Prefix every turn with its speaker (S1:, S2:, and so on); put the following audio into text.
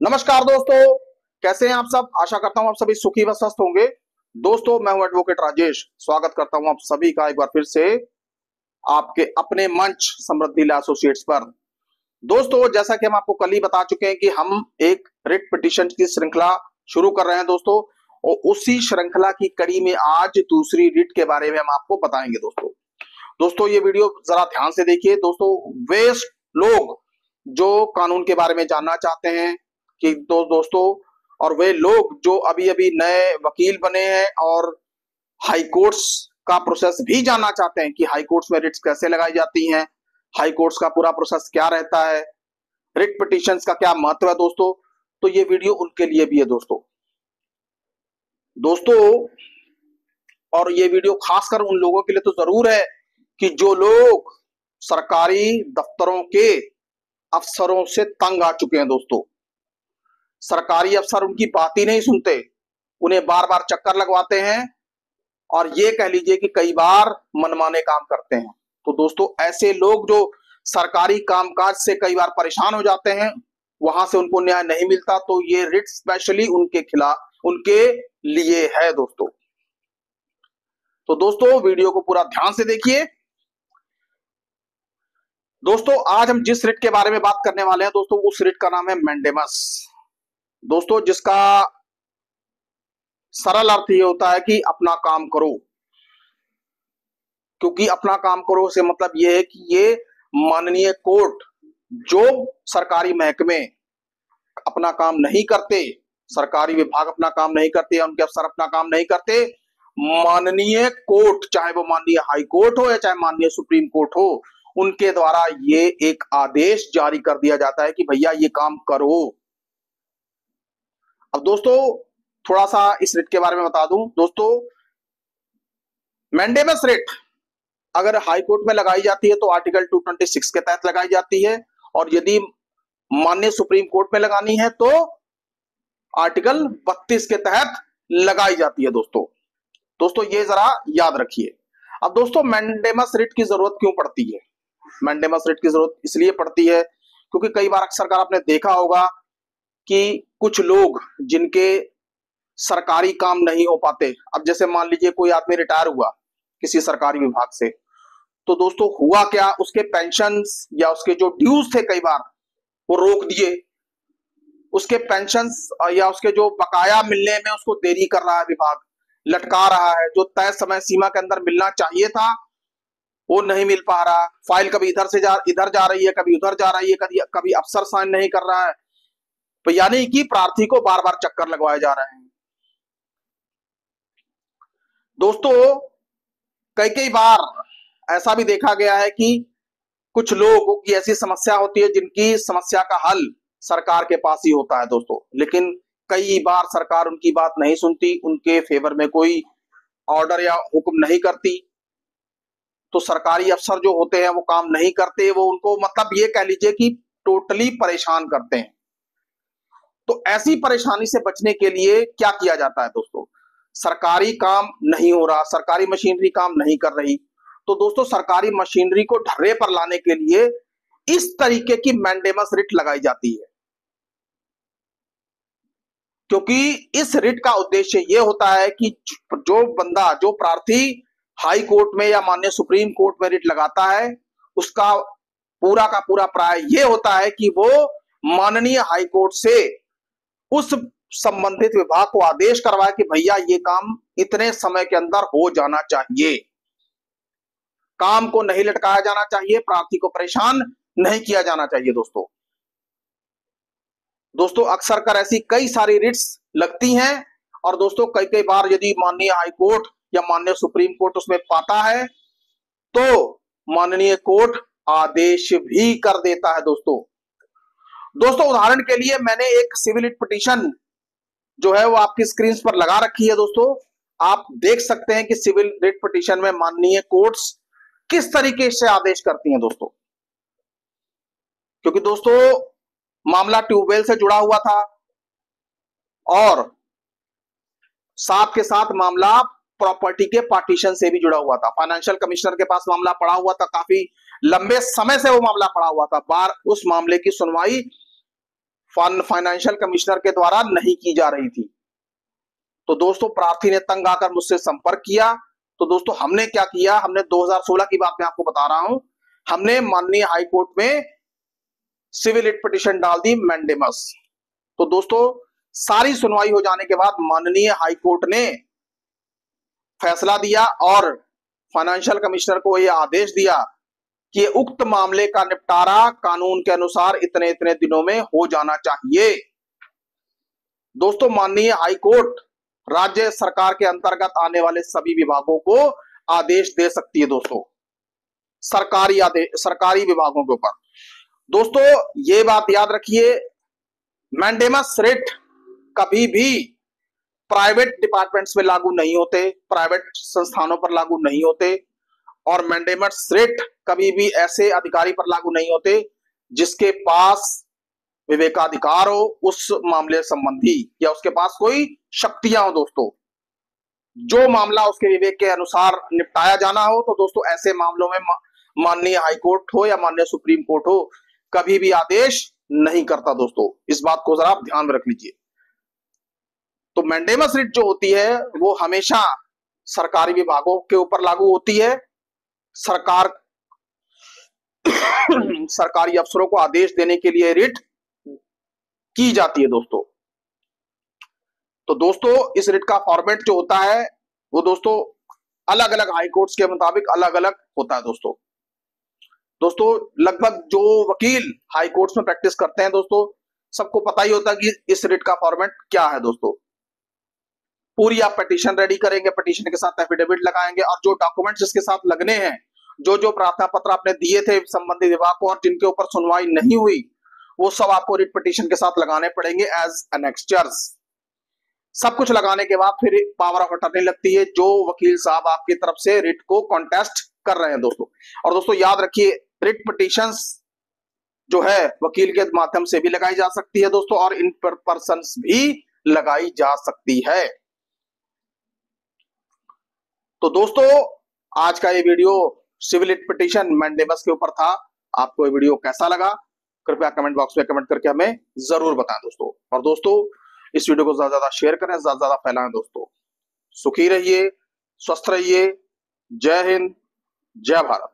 S1: नमस्कार दोस्तों, कैसे हैं आप सब। आशा करता हूं आप सभी सुखी व स्वस्थ होंगे। दोस्तों, मैं हूं एडवोकेट राजेश। स्वागत करता हूं आप सभी का एक बार फिर से आपके अपने मंच समृद्धि लॉ एसोसिएट्स पर। दोस्तों, जैसा कि हम आपको कल ही बता चुके हैं कि हम एक रिट पिटीशन की श्रृंखला शुरू कर रहे हैं दोस्तों, और उसी श्रृंखला की कड़ी में आज दूसरी रिट के बारे में हम आपको बताएंगे दोस्तों। दोस्तों, ये वीडियो जरा ध्यान से देखिए दोस्तों। वे लोग जो कानून के बारे में जानना चाहते हैं कि दोस्तों, और वे लोग जो अभी अभी नए वकील बने हैं और हाई कोर्ट्स का प्रोसेस भी जानना चाहते हैं कि हाई कोर्ट्स में रिट्स कैसे लगाई जाती हैं, हाई कोर्ट्स का पूरा प्रोसेस क्या रहता है, रिट पिटीशंस का क्या महत्व है दोस्तों, तो ये वीडियो उनके लिए भी है दोस्तों। दोस्तों, और ये वीडियो खासकर उन लोगों के लिए तो जरूर है कि जो लोग सरकारी दफ्तरों के अफसरों से तंग आ चुके हैं दोस्तों। सरकारी अफसर उनकी बात ही नहीं सुनते, उन्हें बार बार चक्कर लगवाते हैं और ये कह लीजिए कि कई बार मनमाने काम करते हैं। तो दोस्तों, ऐसे लोग जो सरकारी कामकाज से कई बार परेशान हो जाते हैं, वहां से उनको न्याय नहीं मिलता, तो ये रिट स्पेशली उनके खिलाफ, उनके लिए है दोस्तों। तो दोस्तों, वीडियो को पूरा ध्यान से देखिए। दोस्तों, आज हम जिस रिट के बारे में बात करने वाले हैं दोस्तों, उस रिट का नाम है मैंडेमस दोस्तों, जिसका सरल अर्थ ये होता है कि अपना काम करो। क्योंकि अपना काम करो से मतलब ये है कि ये माननीय कोर्ट, जो सरकारी महकमे अपना काम नहीं करते, सरकारी विभाग अपना काम नहीं करते, उनके अफसर अपना काम नहीं करते, माननीय कोर्ट, चाहे वो माननीय हाई कोर्ट हो या चाहे माननीय सुप्रीम कोर्ट हो, उनके द्वारा ये एक आदेश जारी कर दिया जाता है कि भैया ये काम करो। अब दोस्तों, थोड़ा सा इस रिट के बारे में बता दूं दोस्तों। मैंडेमस रिट अगर हाई कोर्ट में लगाई जाती है तो आर्टिकल 226 के तहत लगाई जाती है, और यदि माननीय सुप्रीम कोर्ट में लगानी है तो आर्टिकल 32 के तहत लगाई जाती है दोस्तों। दोस्तों, ये जरा याद रखिए। अब दोस्तों, मैंडेमस रिट की जरूरत क्यों पड़ती है? मैंडेमस रिट की जरूरत इसलिए पड़ती है क्योंकि कई बार अक्सर आपने देखा होगा कि कुछ लोग जिनके सरकारी काम नहीं हो पाते, अब जैसे मान लीजिए कोई आदमी रिटायर हुआ किसी सरकारी विभाग से, तो दोस्तों हुआ क्या, उसके पेंशन्स या उसके जो ड्यूज थे कई बार वो रोक दिए। उसके पेंशन्स या उसके जो बकाया मिलने में उसको देरी कर रहा है विभाग, लटका रहा है। जो तय समय सीमा के अंदर मिलना चाहिए था वो नहीं मिल पा रहा। फाइल कभी इधर जा रही है, कभी उधर जा रही है, कभी अफसर साइन नहीं कर रहा है, तो यानी कि प्रार्थी को बार बार चक्कर लगवाए जा रहे हैं दोस्तों। कई कई बार ऐसा भी देखा गया है कि कुछ लोगों की ऐसी समस्या होती है जिनकी समस्या का हल सरकार के पास ही होता है दोस्तों, लेकिन कई बार सरकार उनकी बात नहीं सुनती, उनके फेवर में कोई ऑर्डर या हुक्म नहीं करती, तो सरकारी अफसर जो होते हैं वो काम नहीं करते, वो उनको मतलब ये कह लीजिए कि टोटली परेशान करते हैं। तो ऐसी परेशानी से बचने के लिए क्या किया जाता है दोस्तों? सरकारी काम नहीं हो रहा, सरकारी मशीनरी काम नहीं कर रही, तो दोस्तों सरकारी मशीनरी को ढर्रे पर लाने के लिए इस तरीके की मैंडेमस रिट लगाई जाती है। क्योंकि इस रिट का उद्देश्य यह होता है कि जो प्रार्थी हाई कोर्ट में या माननीय सुप्रीम कोर्ट में रिट लगाता है, उसका पूरा का पूरा प्राय यह होता है कि वो माननीय हाई कोर्ट से उस संबंधित विभाग को आदेश करवाए कि भैया ये काम इतने समय के अंदर हो जाना चाहिए, काम को नहीं लटकाया जाना चाहिए, प्रार्थी को परेशान नहीं किया जाना चाहिए दोस्तों अक्सर कर ऐसी कई सारी रिट्स लगती हैं, और दोस्तों कई कई बार यदि माननीय हाई कोर्ट या माननीय सुप्रीम कोर्ट उसमें पाता है तो माननीय कोर्ट आदेश भी कर देता है दोस्तों उदाहरण के लिए मैंने एक सिविल रिट पिटीशन जो है वो आपकी स्क्रीन पर लगा रखी है दोस्तों। आप देख सकते हैं कि सिविल रिट पिटीशन में माननीय कोर्ट्स किस तरीके से आदेश करती हैं दोस्तों। क्योंकि दोस्तों मामला ट्यूबवेल से जुड़ा हुआ था और साथ के साथ मामला प्रॉपर्टी के पार्टीशन से भी जुड़ा हुआ था। फाइनेंशियल कमिश्नर के पास मामला पड़ा हुआ था, काफी लंबे समय से वो मामला पड़ा हुआ था। बार उस मामले की सुनवाई फाइनेंशियल कमिश्नर के द्वारा नहीं की जा रही थी। तो दोस्तों प्रार्थी ने तंग आकर मुझसे संपर्क किया। तो दोस्तों हमने क्या किया, हमने 2016 की बात मैं आपको बता रहा हूं, हमने माननीय हाई कोर्ट में सिविल रिट पिटीशन डाल दी मैंडेमस। तो दोस्तों सारी सुनवाई हो जाने के बाद माननीय हाई कोर्ट ने फैसला दिया और फाइनेंशियल कमिश्नर को यह आदेश दिया कि उक्त मामले का निपटारा कानून के अनुसार इतने इतने दिनों में हो जाना चाहिए। दोस्तों माननीय हाई कोर्ट राज्य सरकार के अंतर्गत आने वाले सभी विभागों को आदेश दे सकती है दोस्तों, सरकारी विभागों के ऊपर। दोस्तों ये बात याद रखिए, मैंडेमस रिट कभी भी प्राइवेट डिपार्टमेंट्स में लागू नहीं होते, प्राइवेट संस्थानों पर लागू नहीं होते, और मैंडेमस रिट कभी भी ऐसे अधिकारी पर लागू नहीं होते जिसके पास विवेकाधिकार हो उस मामले संबंधी, या उसके पास कोई शक्तियां हो। दोस्तों जो मामला उसके विवेक के अनुसार निपटाया जाना हो, तो दोस्तों ऐसे मामलों में माननीय हाई कोर्ट हो या माननीय सुप्रीम कोर्ट हो कभी भी आदेश नहीं करता। दोस्तों इस बात को जरा आप ध्यान में रख लीजिए। तो मैंडेमस रिट जो होती है वो हमेशा सरकारी विभागों के ऊपर लागू होती है, सरकारी अफसरों को आदेश देने के लिए रिट की जाती है दोस्तों। तो दोस्तों इस रिट का फॉर्मेट जो होता है वो दोस्तों अलग अलग हाई कोर्ट्स के मुताबिक अलग अलग होता है दोस्तों लगभग जो वकील हाई कोर्ट्स में प्रैक्टिस करते हैं दोस्तों सबको पता ही होता है कि इस रिट का फॉर्मेट क्या है। दोस्तों पूरी आप पिटीशन रेडी करेंगे, पिटीशन के साथ एफिडेविट लगाएंगे, और जो डॉक्यूमेंट्स इसके साथ लगने हैं, जो प्रार्थना पत्र आपने दिए थे संबंधित विभाग को और जिनके ऊपर सुनवाई नहीं हुई, वो सब आपको रिट पिटीशन के साथ लगाने पड़ेंगे एज एनेक्स्चर्स। सब कुछ लगाने के बाद फिर पावर ऑफ अटर्नी लगती है जो वकील साहब आपकी तरफ से रिट को कॉन्टेस्ट कर रहे हैं दोस्तों। और दोस्तों याद रखिए रिट पिटीशंस जो है वकील के माध्यम से भी लगाई जा सकती है दोस्तों, और इन पर्सन्स भी लगाई जा सकती है। तो दोस्तों आज का ये video civil writ petition mandamus के ऊपर था। आपको ये वीडियो कैसा लगा कृपया कमेंट बॉक्स में कमेंट करके हमें जरूर बताएं दोस्तों। और दोस्तों इस वीडियो को ज्यादा ज्यादा शेयर करें, ज्यादा ज्यादा फैलाएं दोस्तों। सुखी रहिए, स्वस्थ रहिए। जय हिंद, जय भारत।